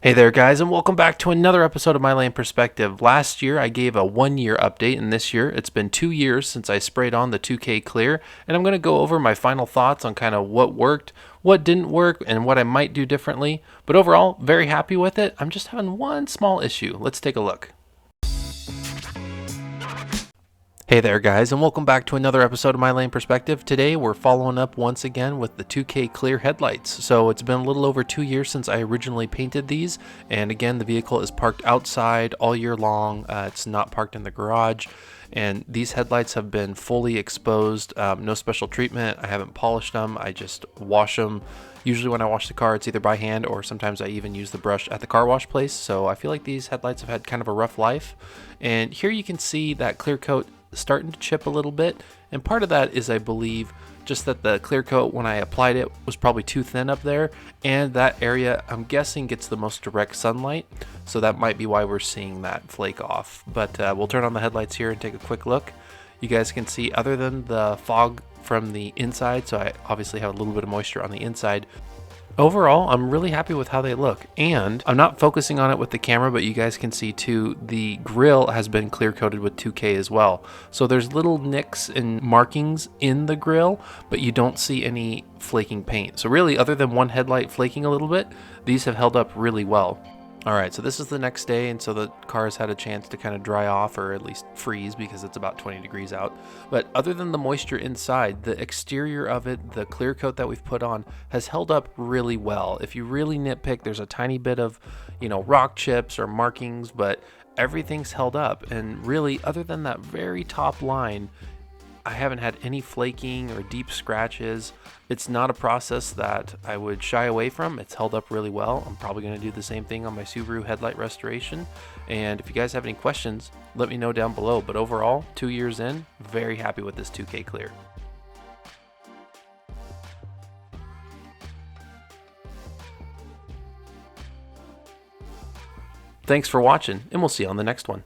Hey there guys, and welcome back to another episode of MyLamePerspective. Last year I gave a 1 year update, and this year it's been 2 years since I sprayed on the 2K Clear, and I'm going to go over my final thoughts on kind of what worked, what didn't work, and what I might do differently. But overall, very happy with it. I'm just having one small issue. Let's take a look. Hey there guys, and welcome back to another episode of MyLamePerspective. Today we're following up once again with the 2K Clear headlights. So it's been a little over 2 years since I originally painted these, and again the vehicle is parked outside all year long. It's not parked in the garage, and these headlights have been fully exposed. No special treatment. I haven't polished them. I just wash them. Usually when I wash the car, it's either by hand or sometimes I even use the brush at the car wash place. So I feel like these headlights have had kind of a rough life. And here you can see that clear coat starting to chip a little bit, and part of that is, I believe, just that the clear coat when I applied it was probably too thin up there, and that area I'm guessing gets the most direct sunlight, so that might be why we're seeing that flake off. But we'll turn on the headlights here and take a quick look. You guys can see, other than the fog from the inside, so I obviously have a little bit of moisture on the inside, overall, I'm really happy with how they look, and I'm not focusing on it with the camera, but you guys can see too, the grill has been clear coated with 2K as well. So there's little nicks and markings in the grill, but you don't see any flaking paint. So really, other than one headlight flaking a little bit, these have held up really well. Alright, so this is the next day, and so the car has had a chance to kind of dry off, or at least freeze, because it's about 20 degrees out. But other than the moisture inside, the exterior of it, the clear coat that we've put on, has held up really well. If you really nitpick, there's a tiny bit of, rock chips or markings, but everything's held up. And really, other than that very top line, I haven't had any flaking or deep scratches. It's not a process that I would shy away from. It's held up really well. I'm probably going to do the same thing on my Subaru Headlight Restoration. And if you guys have any questions, let me know down below. But overall, 2 years in, very happy with this 2K Clear. Thanks for watching, and we'll see you on the next one.